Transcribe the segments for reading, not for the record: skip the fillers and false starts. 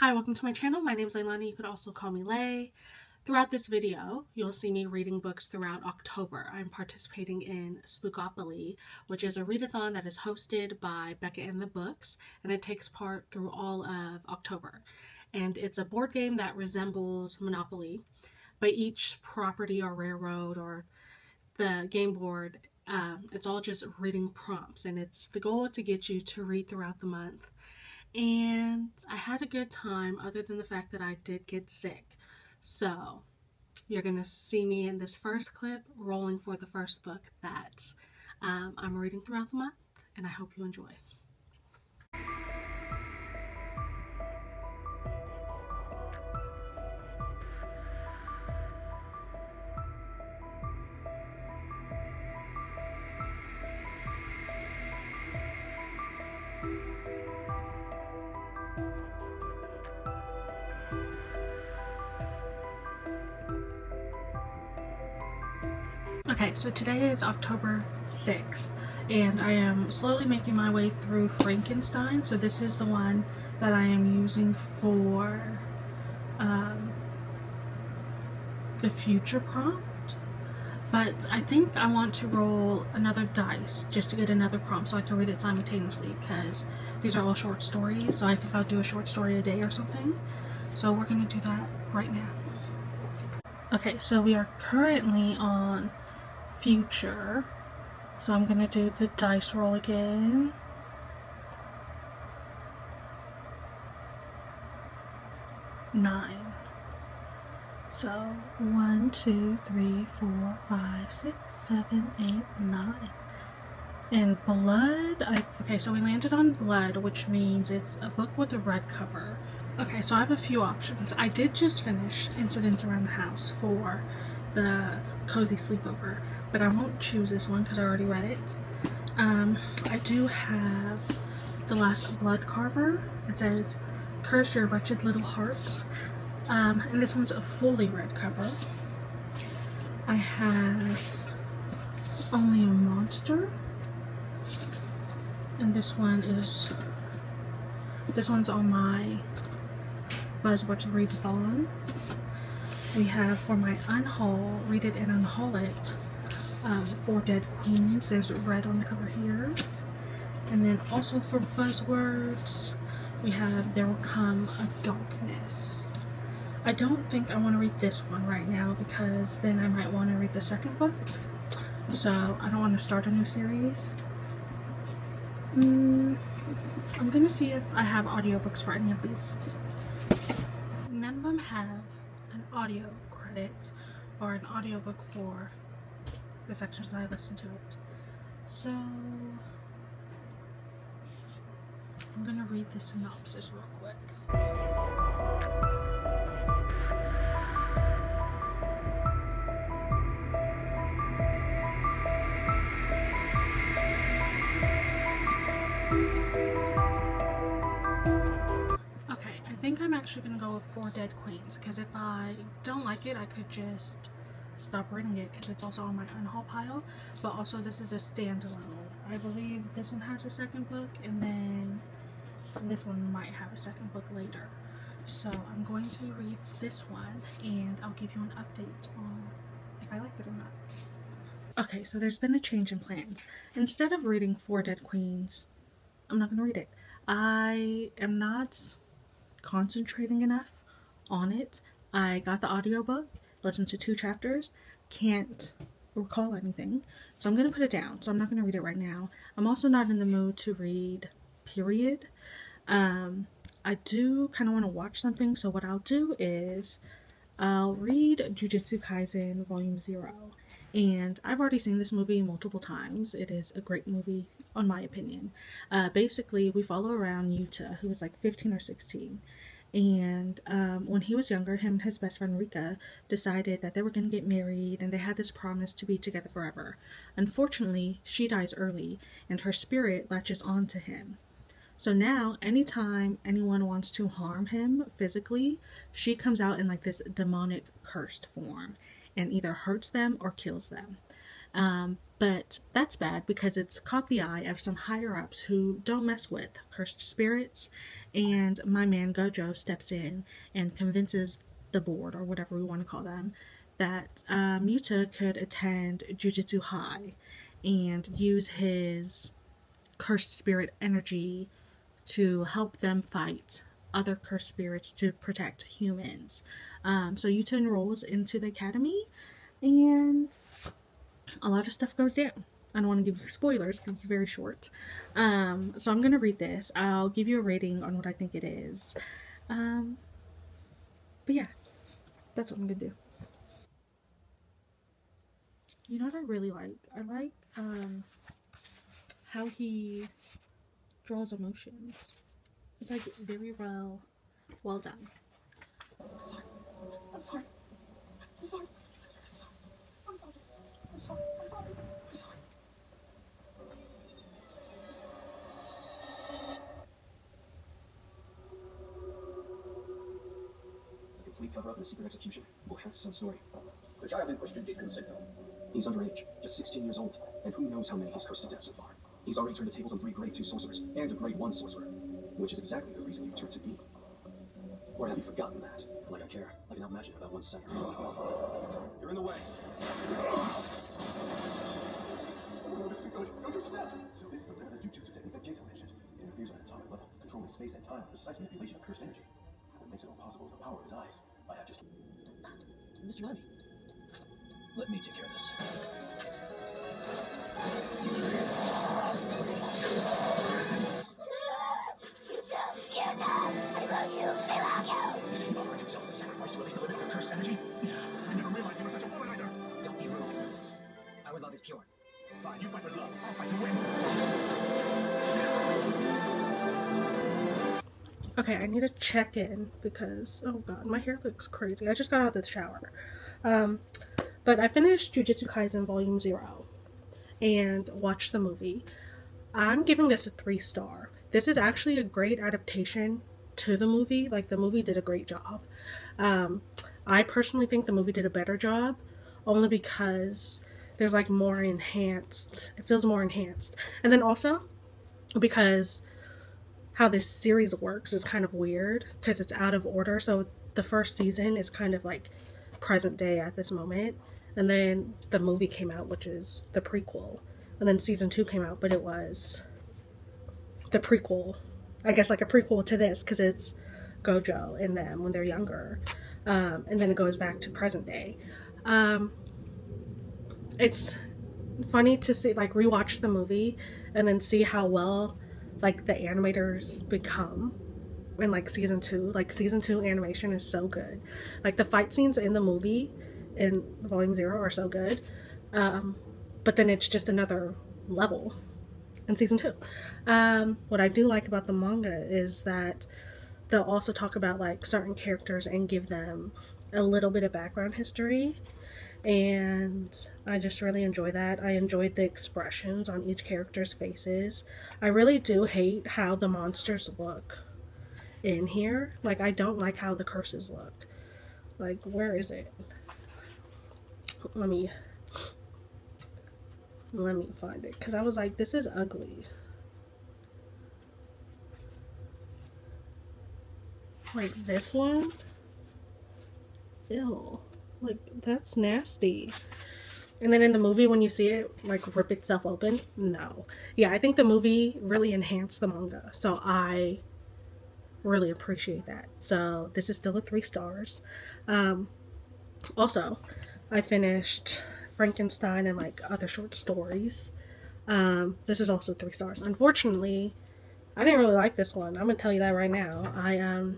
Hi, welcome to my channel. My name is Leilani. You could also call me Lay. Throughout this video, you'll see me reading books throughout October. I'm participating in Spookopoly, which is a readathon that is hosted by Becca and the Books, and it takes part through all of October. And it's a board game that resembles Monopoly, but each property or railroad or the game board, it's all just reading prompts, and it's the goal to get you to read throughout the month. And I had a good time other than the fact that I did get sick. So you're going to see me in this first clip rolling for the first book that I'm reading throughout the month, and I hope you enjoy. Okay, so today is October 6th, and I am slowly making my way through Frankenstein. So this is the one that I am using for the future prompt. But I think I want to roll another dice just to get another prompt so I can read it simultaneously, because these are all short stories, so I think I'll do a short story a day or something. So we're going to do that right now. Okay, so we are currently on future, so I'm going to do the dice roll again. Nine. So 1, 2, 3, 4, 5, 6, 7, 8, 9. And blood, okay, so we landed on blood, which means it's a book with a red cover. Okay, so I have a few options. I did just finish Incidents Around the House for the cozy sleepover, but I won't choose this one because I already read it. I do have The Last Blood Carver. It says, "Curse your wretched little heart." And this one's a fully red cover. I have Only a Monster. And this one's on my Buzzwords Readathon. We have for my unhaul, Read It and Unhaul It, 4 Dead Queens. There's red on the cover here. And then also for Buzzwords, we have There Will Come a Darkness. I don't think I want to read this one right now because then I might want to read the second book. So I don't want to start a new series. I'm gonna see if I have audiobooks for any of these. None of them have an audio credit or an audiobook for the sections I listen to it. So I'm gonna read the synopsis real quick. I think I'm actually going to go with 4 Dead Queens, because if I don't like it, I could just stop reading it, because it's also on my unhaul pile. But also this is a standalone. I believe this one has a second book, and then this one might have a second book later. So I'm going to read this one, and I'll give you an update on if I like it or not. Okay, so there's been a change in plans. Instead of reading 4 Dead Queens, I'm not going to read it. I am not concentrating enough on it. I got the audiobook, listened to 2 chapters, can't recall anything, so I'm going to put it down. So I'm not going to read it right now. I'm also not in the mood to read, period. I do kind of want to watch something, so what I'll do is I'll read Jujutsu Kaisen Volume 0. And I've already seen this movie multiple times. It is a great movie, on my opinion. Basically, we follow around Yuta, who was like 15 or 16. And when he was younger, him and his best friend Rika decided that they were going to get married, and they had this promise to be together forever. Unfortunately, she dies early, and her spirit latches on to him. So now, anytime anyone wants to harm him physically, she comes out in like this demonic cursed form and either hurts them or kills them. But that's bad because it's caught the eye of some higher ups who don't mess with cursed spirits, and my man Gojo steps in and convinces the board, or whatever we want to call them, that Muta could attend Jujutsu High and use his cursed spirit energy to help them fight other cursed spirits to protect humans. So Yuta enrolls into the academy, and a lot of stuff goes down. I don't want to give you spoilers because it's very short. So I'm going to read this. I'll give you a rating on what I think it is. But yeah, that's what I'm going to do. You know what I really like? I like how he draws emotions. It's like very well done. I'm sorry. I'm sorry. I'm sorry. I'm sorry. I'm sorry. I'm sorry. I'm sorry. A complete cover-up and a secret execution. Oh, that's some story. The child in question did consent, though. He's underage, just 16 years old, and who knows how many he's cursed to death so far. He's already turned the tables on 3 grade 2 sorcerers and a grade 1 sorcerer, which is exactly the reason you've turned to me. Or have you forgotten that? Like I care. I can imagine about 1 second. You're in the way. Oh, this isn't good. Go snap! So this is the limitless jutsu technique that Gato mentioned. It interferes on an atomic level, controlling space and time with precise manipulation of cursed energy. What makes it all possible is the power of his eyes. I have just... Mr. Ivy, let me take care of this. Is he offering himself as a sacrifice to release the limit of cursed energy? Yeah, I never realized you were such a womanizer! Don't be rude. Our love is pure. Fine, you fight for love. I'll fight to win. Okay, I need to check in because, oh god, my hair looks crazy. I just got out of the shower. But I finished Jujutsu Kaisen Volume 0 and watched the movie. I'm giving this a 3-star. This is actually a great adaptation to the movie. Like, the movie did a great job. I personally think the movie did a better job, only because there's like more enhanced, it feels more enhanced. And then also because how this series works is kind of weird because it's out of order. So the first season is kind of like present day at this moment, and then the movie came out, which is the prequel, and then season 2 came out, but it was the prequel, I guess, like a prequel to this because it's Gojo and them when they're younger, and then it goes back to present day. It's funny to see, like, rewatch the movie and then see how well like the animators become in like season 2. Like, season 2 animation is so good. Like, the fight scenes in the movie in Volume 0 are so good, but then it's just another level in season 2. What I do like about the manga is that they'll also talk about like certain characters and give them a little bit of background history, and I just really enjoy that. I enjoyed the expressions on each character's faces. I really do hate how the monsters look in here. Like, I don't like how the curses look. Like, where is it? Let me find it, because I was like, this is ugly. Like, this one? Ew. Like, that's nasty. And then in the movie, when you see it, like, rip itself open, no. Yeah, I think the movie really enhanced the manga, so I really appreciate that. So this is still a 3 stars. Also, I finished Frankenstein and like other short stories. This is also 3 stars. Unfortunately, I didn't really like this one. I'm gonna tell you that right now.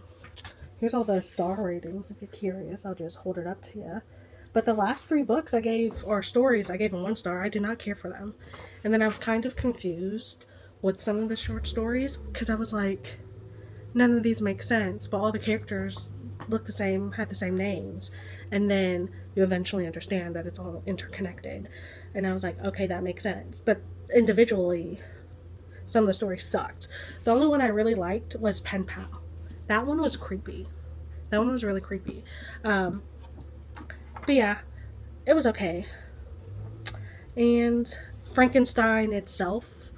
Here's all the star ratings. If you're curious, I'll just hold it up to you. But the last 3 books I gave, or stories, I gave them 1 star. I did not care for them. And then I was kind of confused with some of the short stories, because I was like, none of these make sense, but all the characters look the same, had the same names. And then you eventually understand that it's all interconnected. And I was like, okay, that makes sense. But individually, some of the stories sucked. The only one I really liked was Pen Pal. That one was creepy. That one was really creepy. But yeah, it was okay. And Frankenstein itself,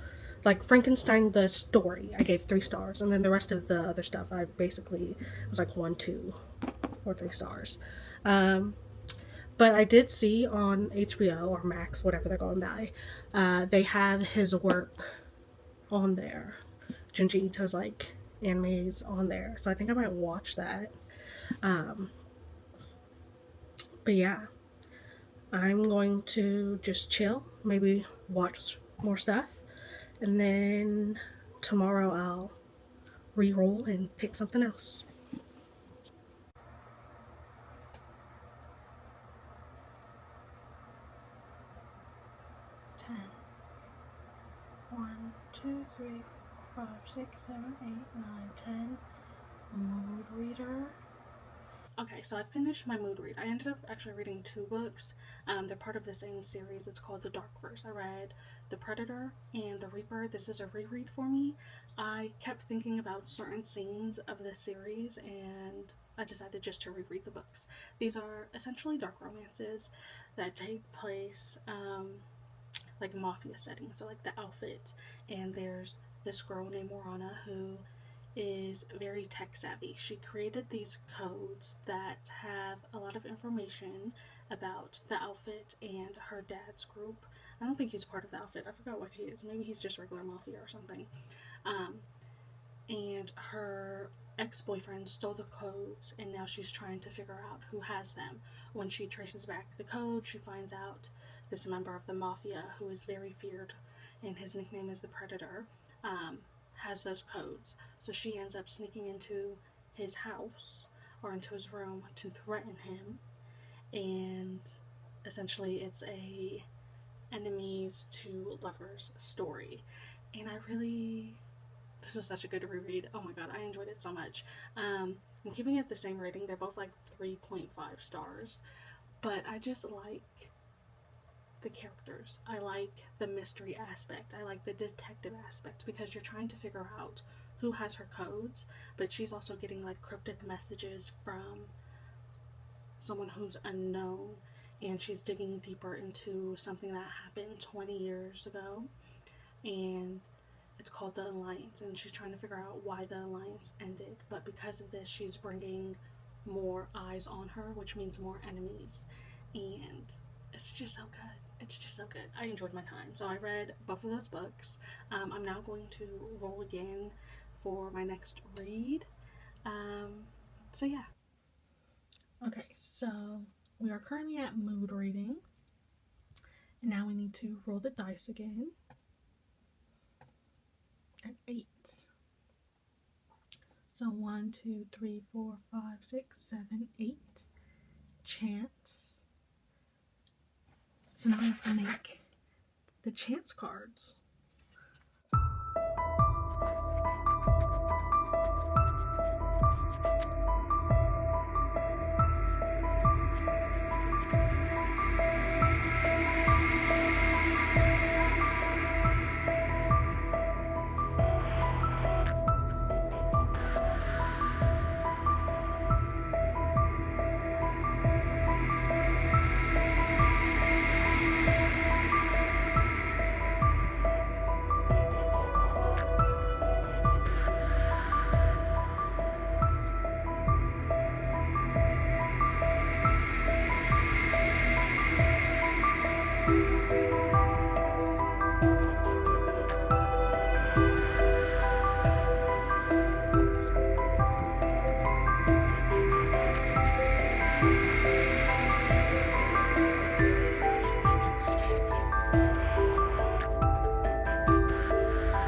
like Frankenstein the story, I gave 3 stars, and then the rest of the other stuff I basically was like 1, 2, or 3 stars. Um, but I did see on HBO or Max, whatever they're going by, they have his work on there. Junji Ito's like animes on there, so I think I might watch that. Um, but yeah, I'm going to just chill, maybe watch more stuff, and then tomorrow I'll re-roll and pick something else. Ten. 1, 2, 3, 4, 5, 6, 7, 8, 9, 10. Mood reader. Okay, so I finished my mood read. I ended up actually reading 2 books. They're part of the same series. It's called The Dark Verse. I read The Predator and The Reaper. This is a reread for me. I kept thinking about certain scenes of this series, and I decided just to reread the books. These are essentially dark romances that take place like mafia settings, so like the outfits. And there's this girl named Morana who is very tech savvy. She created these codes that have a lot of information about the outfit and her dad's group. I don't think he's part of the outfit. I forgot what he is. Maybe he's just regular mafia or something. Um, and her ex-boyfriend stole the codes, and now she's trying to figure out who has them. When she traces back the code, she finds out this member of the mafia, who is very feared, and his nickname is the Predator, has those codes. So she ends up sneaking into his house or into his room to threaten him, and essentially it's a enemies to lovers story. And I really, this was such a good reread. Oh my god, I enjoyed it so much. I'm keeping it the same rating. They're both like 3.5 stars, but I just like the characters. I like the mystery aspect. I like the detective aspect, because you're trying to figure out who has her codes, but she's also getting like cryptic messages from someone who's unknown, and she's digging deeper into something that happened 20 years ago, and it's called the Alliance, and she's trying to figure out why the Alliance ended. But because of this, she's bringing more eyes on her, which means more enemies, and it's just so good. It's just so good. I enjoyed my time. So I read both of those books. I'm now going to roll again for my next read. So yeah. Okay, so we are currently at mood reading. And now we need to roll the dice again. At 8. So 1, 2, 3, 4, 5, 6, 7, 8. Chance. So now I have to make the chance cards.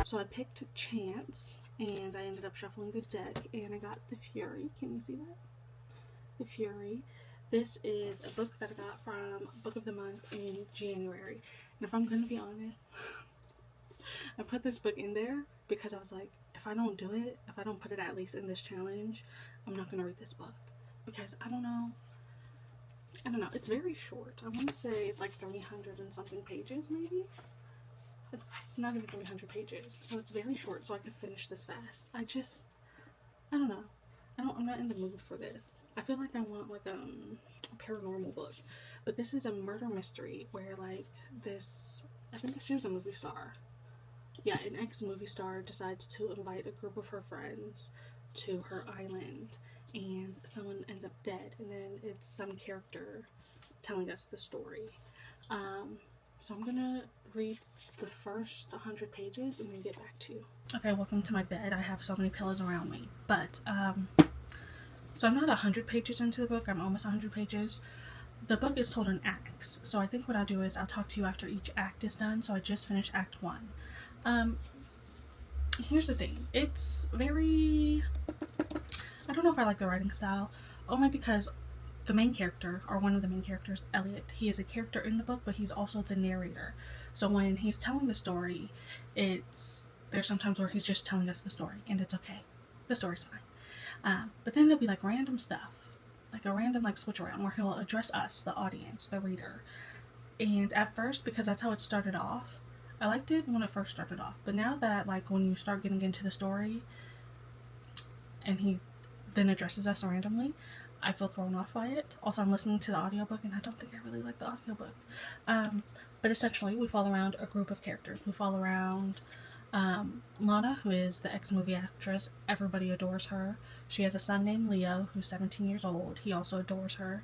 So I picked Chance, and I ended up shuffling the deck, and I got the Fury. Can you see that? The Fury. This is a book that I got from Book of the Month in January. And if I'm going to be honest, I put this book in there because I was like, if I don't do it, if I don't put it at least in this challenge, I'm not going to read this book. Because I don't know. It's very short. I want to say it's like 300 and something pages, maybe? It's not even 300 pages, so it's very short, so I could finish this fast. I don't know. I'm not in the mood for this. I feel like I want like a paranormal book, But this is a murder mystery where, like, this, I think she was a movie star. Yeah, an ex-movie star decides to invite a group of her friends to her island, and someone ends up dead, and then it's some character telling us the story. So I'm gonna read the first 100 pages and then get back to you. Okay, welcome to my bed. I have so many pillows around me, but so I'm not 100 pages into the book. I'm almost 100 pages. The book is told in acts, so I think what I'll do is I'll talk to you after each act is done. So I just finished Act 1. Here's the thing. It's very... I don't know if I like the writing style, only because the main character, or one of the main characters, Elliot, he is a character in the book, but he's also the narrator. So when he's telling the story, there's sometimes where he's just telling us the story, and it's okay. The story's fine. But then there'll be like random stuff, like a random like switch around where he'll address us, the audience, the reader. And at first, because that's how it started off, I liked it when it first started off. But now that, like, when you start getting into the story and he then addresses us randomly, I feel thrown off by it. Also, I'm listening to the audiobook and I don't think I really like the audiobook. But essentially, we follow around a group of characters. We follow around Lana, who is the ex-movie actress. Everybody adores her. She has a son named Leo, who's 17 years old. He also adores her.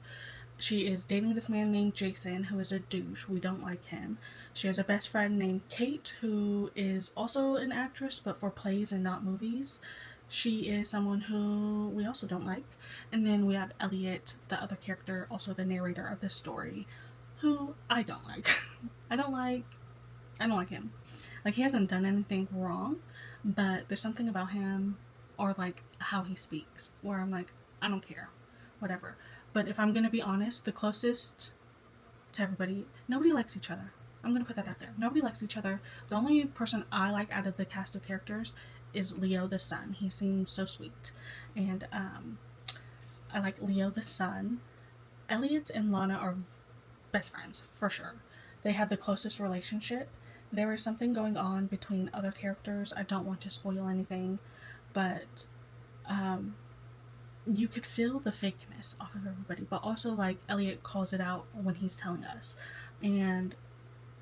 She is dating this man named Jason, who is a douche. We don't like him. She has a best friend named Kate, who is also an actress, but for plays and not movies. She is someone who we also don't like. And then we have Elliot, the other character, also the narrator of this story, who I don't like. I don't like him. Like, he hasn't done anything wrong, but there's something about him, or like how he speaks, where I'm like, I don't care. Whatever. But if I'm going to be honest, the closest to everybody, nobody likes each other. I'm going to put that out there. Nobody likes each other. The only person I like out of the cast of characters is Leo the son. He seems so sweet. And I like Leo the son. Elliot and Lana are best friends, for sure. They have the closest relationship. There is something going on between other characters. I don't want to spoil anything, but you could feel the fakeness off of everybody, but also, like, Elliot calls it out when he's telling us, and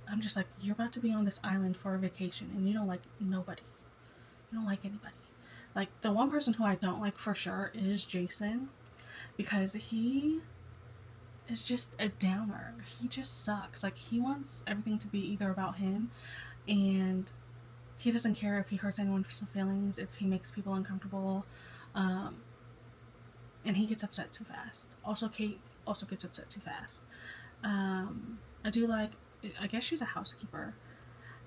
I'm just like, you're about to be on this island for a vacation, and you don't like nobody. You don't like anybody. Like, the one person who I don't like for sure is Jason, because he is just a downer. He just sucks. Like, he wants everything to be either about him, and he doesn't care if he hurts anyone's feelings, if he makes people uncomfortable, and he gets upset too fast. Also, Kate also gets upset too fast. I do like, I guess she's a housekeeper.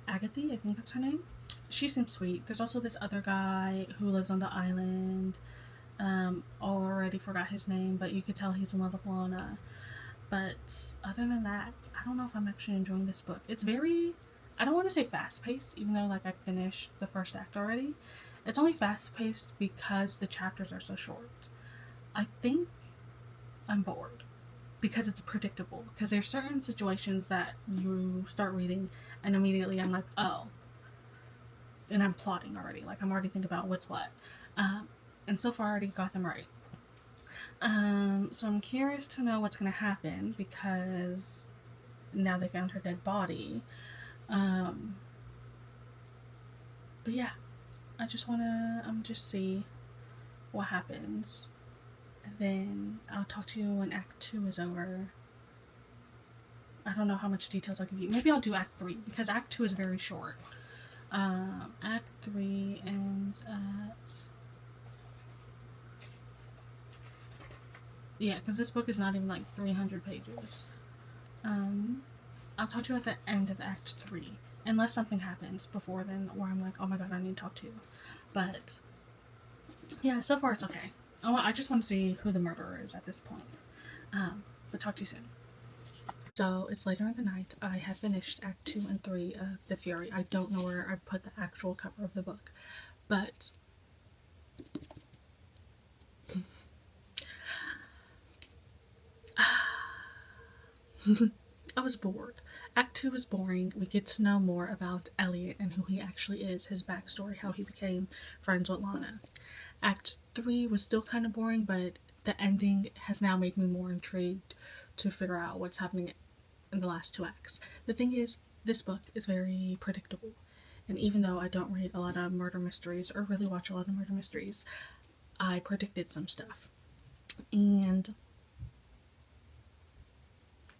Agatha, I think that's her name. She seems sweet. There's also this other guy who lives on the island. Already forgot his name, but you could tell he's in love with Lana. But other than that, I don't know if I'm actually enjoying this book. It's very, I don't want to say fast-paced, even though, like, I finished the first act already. It's only fast-paced because the chapters are so short. I think I'm bored because it's predictable. Because there's certain situations that you start reading and immediately I'm like, oh. And I'm plotting already. Like, I'm already thinking about what's what. And so far I already got them right. So I'm curious to know what's going to happen because now they found her dead body. But yeah, I just want to just see what happens. And then I'll talk to you when Act 2 is over. I don't know how much details I'll give you. Maybe I'll do Act 3, because Act 2 is very short. Act 3 ends at... Yeah, because this book is not even like 300 pages. I'll talk to you at the end of Act 3. Unless something happens before then, where I'm like, oh my god, I need to talk to you. But, yeah, so far it's okay. I just want to see who the murderer is at this point. But talk to you soon. So, it's later in the night. I have finished Act 2 and 3 of The Fury. I don't know where I put the actual cover of the book. But... I was bored. Act 2 was boring. We get to know more about Elliot and who he actually is, his backstory, how he became friends with Lana. Act 3 was still kind of boring, but the ending has now made me more intrigued to figure out what's happening in the last 2 acts. The thing is, this book is very predictable. And even though I don't read a lot of murder mysteries or really watch a lot of murder mysteries, I predicted some stuff. And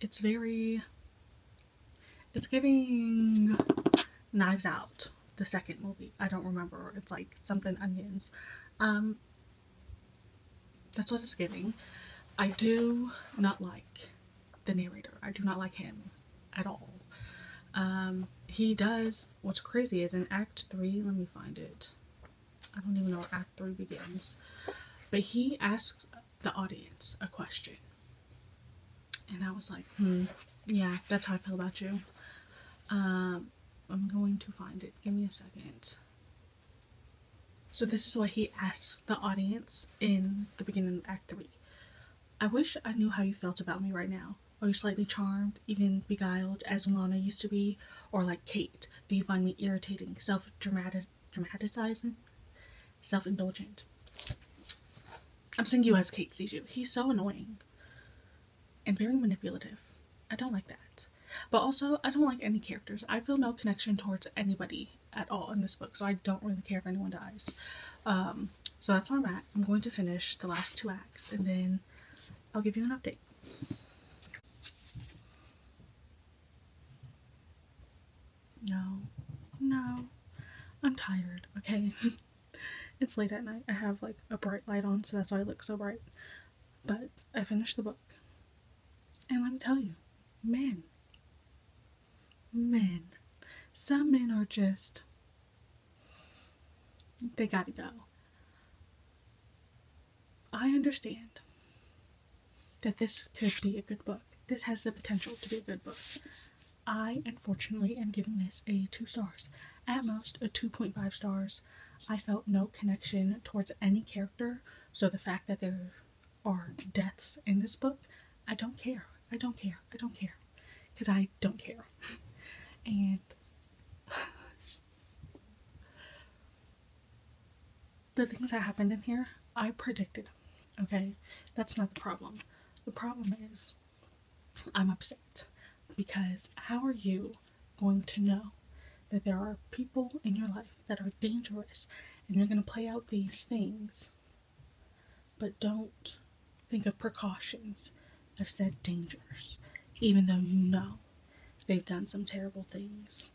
it's giving Knives Out, the second movie. I don't remember. It's like something onions. That's what it's giving. I do not like the narrator. I do not like him at all. He does, what's crazy is in Act 3, let me find it. I don't even know where Act 3 begins. But he asks the audience a question. And I was like, yeah, that's how I feel about you. I'm going to find it. Give me a second. So this is what he asks the audience in the beginning of Act 3. I wish I knew how you felt about me right now. Are you slightly charmed, even beguiled, as Lana used to be? Or like Kate, do you find me irritating, self-dramatizing, self-indulgent? I'm saying you as Kate sees you. He's so annoying. And very manipulative. I don't like that. But also, I don't like any characters. I feel no connection towards anybody at all in this book, so I don't really care if anyone dies. So that's where I'm at. I'm going to finish the last 2 acts, and then I'll give you an update. No. I'm tired, okay? It's late at night. I have like a bright light on, so that's why I look so bright. But I finished the book. And let me tell you, men. Some men are just, they gotta go. I understand that this could be a good book. This has the potential to be a good book. I, unfortunately, am giving this a 2 stars. At most, a 2.5 stars. I felt no connection towards any character, so the fact that there are deaths in this book, I don't care. Because I don't care. And the things that happened in here, I predicted. Okay? That's not the problem. The problem is, I'm upset. Because how are you going to know that there are people in your life that are dangerous and you're going to play out these things, but don't think of precautions of said dangers, even though you know they've done some terrible things?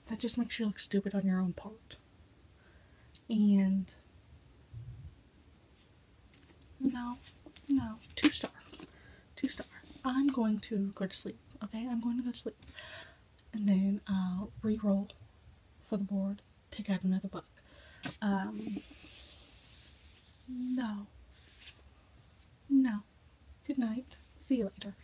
That just makes you look stupid on your own part. And no, 2 star. I'm going to go to sleep, okay? I'm going to go to sleep. And then I'll re-roll for the board, pick out another book. No. Good night. See you later.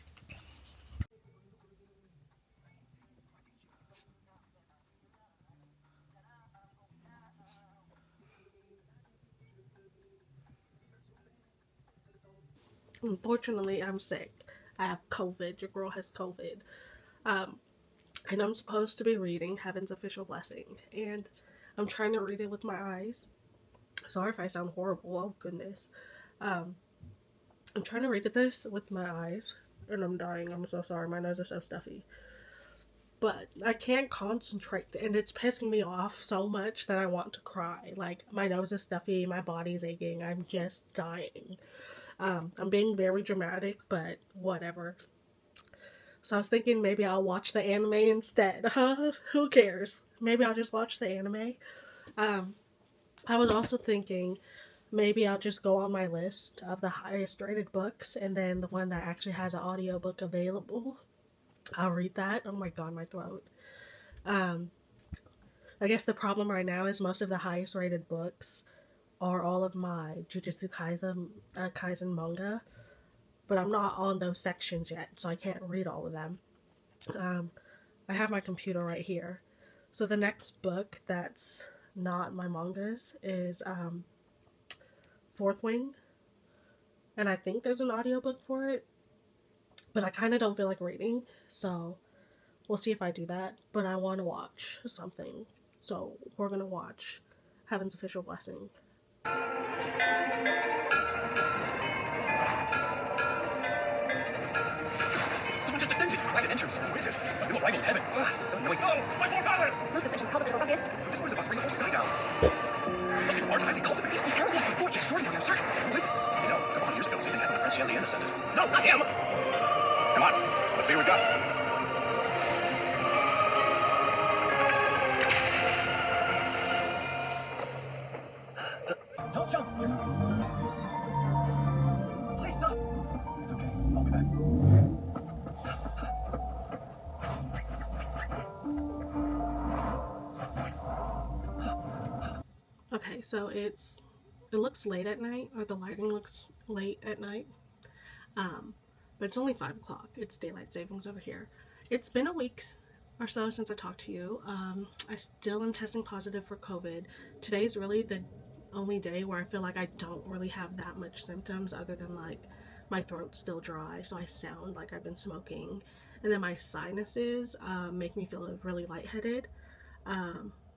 Unfortunately, I'm sick. I have COVID. Your girl has COVID. And I'm supposed to be reading Heaven's Official Blessing. And I'm trying to read it with my eyes. Sorry if I sound horrible. Oh, goodness. I'm trying to read this with my eyes. And I'm dying. I'm so sorry. My nose is so stuffy. But I can't concentrate. And it's pissing me off so much that I want to cry. Like, my nose is stuffy. My body's aching. I'm just dying. I'm being very dramatic, but whatever. So I was thinking maybe I'll watch the anime instead. Who cares? Maybe I'll just watch the anime. I was also thinking maybe I'll just go on my list of the highest rated books, and then the one that actually has an audiobook available, I'll read that. Oh my god, my throat. I guess the problem right now is most of the highest rated books are all of my Jujutsu Kaisen manga, but I'm not on those sections yet, so I can't read all of them. I have my computer right here. So the next book that's not my mangas is Fourth Wing, and I think there's an audiobook for it, but I kind of don't feel like reading, so we'll see if I do that. But I want to watch something, so we're gonna watch Heaven's Official Blessing. entrance. Who is it? New arrival in heaven. Ugh, this is so noisy. Oh, my poor palace! Most ascensions cause a bit of a ruckus. This was about to bring the whole sky down. Nothing more highly cultivated. Yes, intelligent. More extraordinary, I'm certain. Who is it? You know, a couple of years ago, something happened to Prince Shelly and ascended. No, not him! Come on, let's see what we got. Don't jump! Please stop! It's okay, I'll be back. Okay, so it looks late at night, or the lighting looks late at night, but it's only 5 o'clock. It's daylight savings over here. It's been a week or so since I talked to you. I still am testing positive for COVID. Today's really the only day where I feel like I don't really have that much symptoms, other than like my throat's still dry, so I sound like I've been smoking, and then my sinuses make me feel really lightheaded.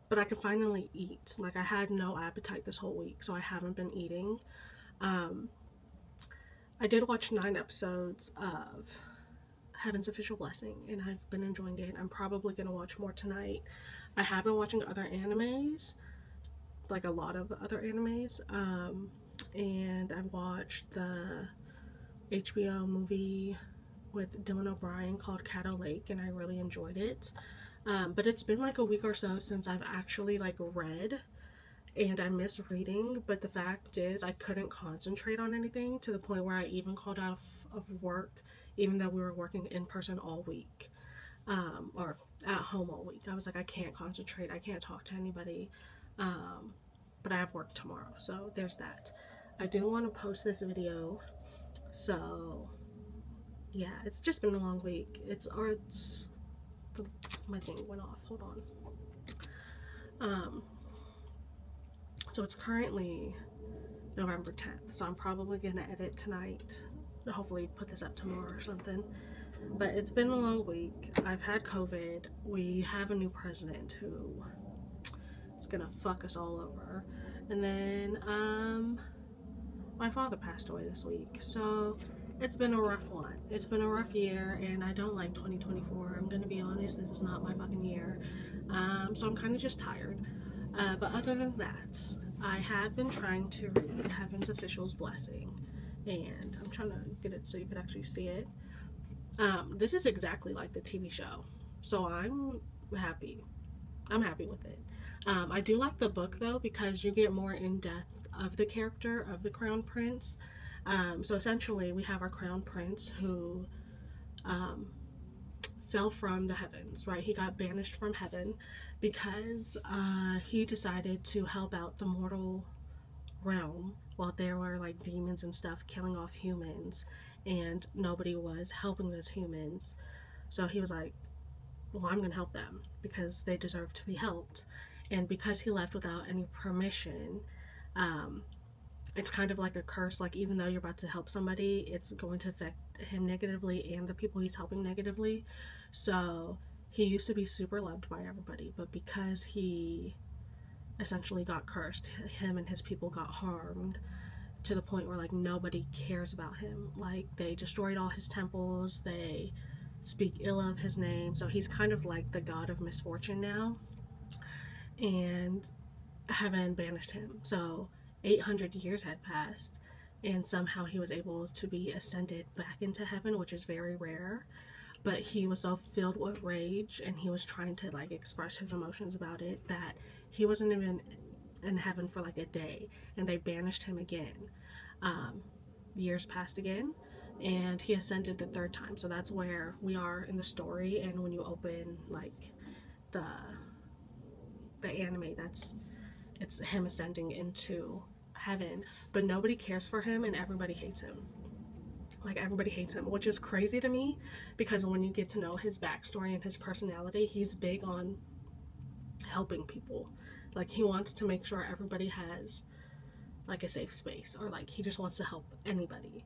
But I can finally eat. Like, I had no appetite this whole week, so I haven't been eating. I did watch 9 episodes of Heaven's Official Blessing, and I've been enjoying it. I'm probably going to watch more tonight. I have been watching other animes, like a lot of other animes, and I've watched the HBO movie with Dylan O'Brien called Caddo Lake, and I really enjoyed it. But it's been like a week or so since I've actually like read, and I miss reading, but the fact is I couldn't concentrate on anything, to the point where I even called out of work, even though we were working in person all week, or at home all week. I was like, I can't concentrate, I can't talk to anybody, but I have work tomorrow, so there's that. I do want to post this video, so yeah, it's just been a long week. My thing went off, hold on. So it's currently November 10th, so I'm probably gonna edit tonight, hopefully put this up tomorrow or something. But it's been a long week. I've had COVID. We have a new president who is gonna fuck us all over, and then my father passed away this week, so it's been a rough one. It's been a rough year, and I don't like 2024. I'm gonna be honest, this is not my fucking year. So I'm kind of just tired. But other than that, I have been trying to read Heaven's Official's Blessing, and I'm trying to get it so you can actually see it. This is exactly like the TV show, so I'm happy. I'm happy with it. I do like the book though, because you get more in depth of the character of the Crown Prince. So essentially we have our Crown Prince who fell from the heavens, right? He got banished from heaven because he decided to help out the mortal realm while there were like demons and stuff killing off humans, and nobody was helping those humans. So he was like, well, I'm gonna help them because they deserve to be helped. And because he left without any permission, it's kind of like a curse. Like, even though you're about to help somebody, it's going to affect him negatively and the people he's helping negatively. So he used to be super loved by everybody, but because he essentially got cursed, him and his people got harmed to the point where like nobody cares about him. Like, they destroyed all his temples, they speak ill of his name, so he's kind of like the god of misfortune now, and heaven banished him. So 800 years had passed, and somehow he was able to be ascended back into heaven, which is very rare. But he was so filled with rage, and he was trying to like express his emotions about it, that he wasn't even in heaven for like a day, and they banished him again. Years passed again, and he ascended the 3rd time. So that's where we are in the story, and when you open like the anime, it's him ascending into heaven, but nobody cares for him and everybody hates him. Like, everybody hates him, which is crazy to me, because when you get to know his backstory and his personality, he's big on helping people. Like, he wants to make sure everybody has like a safe space, or like he just wants to help anybody,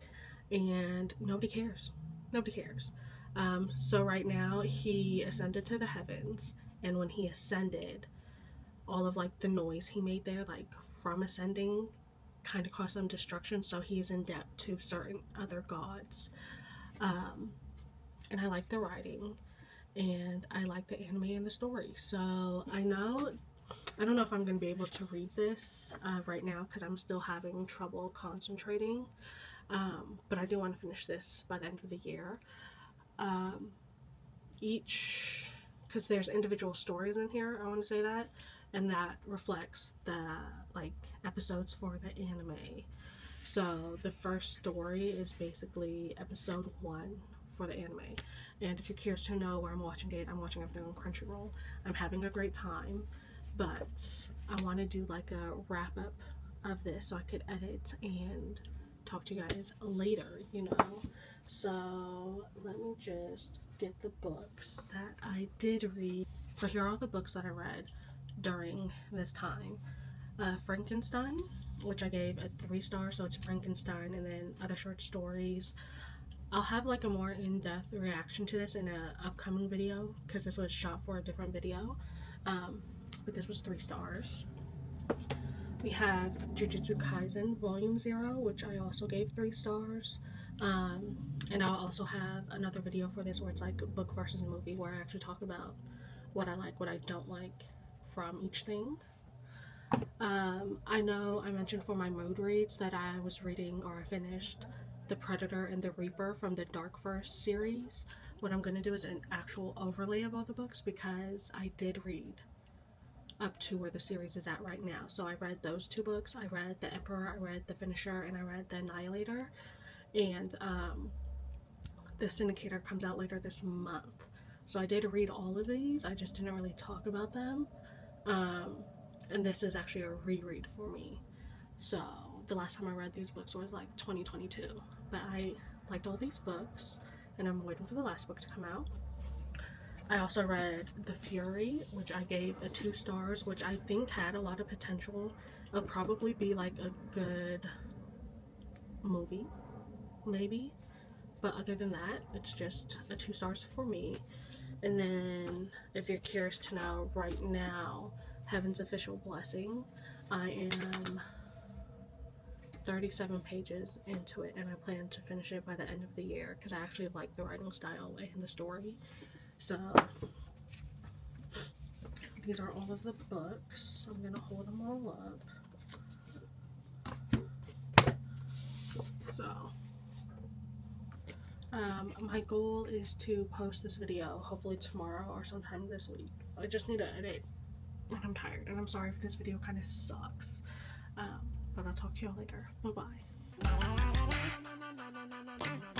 and nobody cares. So right now he ascended to the heavens, and when he ascended, all of like the noise he made there, like from ascending, kind of caused some destruction, so he's in debt to certain other gods. and I like the writing, and I like the anime and the story. So I don't know if I'm going to be able to read this right now because I'm still having trouble concentrating, but I do want to finish this by the end of the year. Because there's individual stories in here, I want to say that, and that reflects the like episodes for the anime. So the first story is basically episode 1 for the anime. And if you're curious to know where I'm watching it, I'm watching everything on Crunchyroll. I'm having a great time, but I want to do like a wrap up of this so I could edit and talk to you guys later, you know. So let me just get the books that I did read. So here are all the books that I read during this time. Frankenstein, which I gave a 3 stars, so it's Frankenstein, and then other short stories. I'll have like a more in-depth reaction to this in an upcoming video because this was shot for a different video, but this was 3 stars. We have Jujutsu Kaisen Volume 0, which I also gave 3 stars. And I'll also have another video for this where it's like book versus movie, where I actually talk about what I like, what I don't like from each thing. I know I mentioned for my mood reads that I was reading, or I finished, The Predator and the Reaper from the Dark Verse series. What I'm going to do is an actual overlay of all the books because I did read up to where the series is at right now. So I read those 2 books. I read The Emperor, I read The Finisher, and I read The Annihilator. And The Syndicator comes out later this month. So I did read all of these. I just didn't really talk about them. And this is actually a reread for me. So the last time I read these books was like 2022. But I liked all these books, and I'm waiting for the last book to come out. I also read The Fury, which I gave a 2 stars, which I think had a lot of potential. It'll probably be like a good movie, maybe. But other than that, it's just a 2 stars for me. And then, if you're curious to know, right now, Heaven's Official Blessing, I am 37 pages into it, and I plan to finish it by the end of the year because I actually like the writing style and the story. So these are all of the books. I'm gonna hold them all up. So my goal is to post this video hopefully tomorrow or sometime this week. I just need to edit, and I'm tired, and I'm sorry if this video kind of sucks, but I'll talk to y'all later. Bye bye.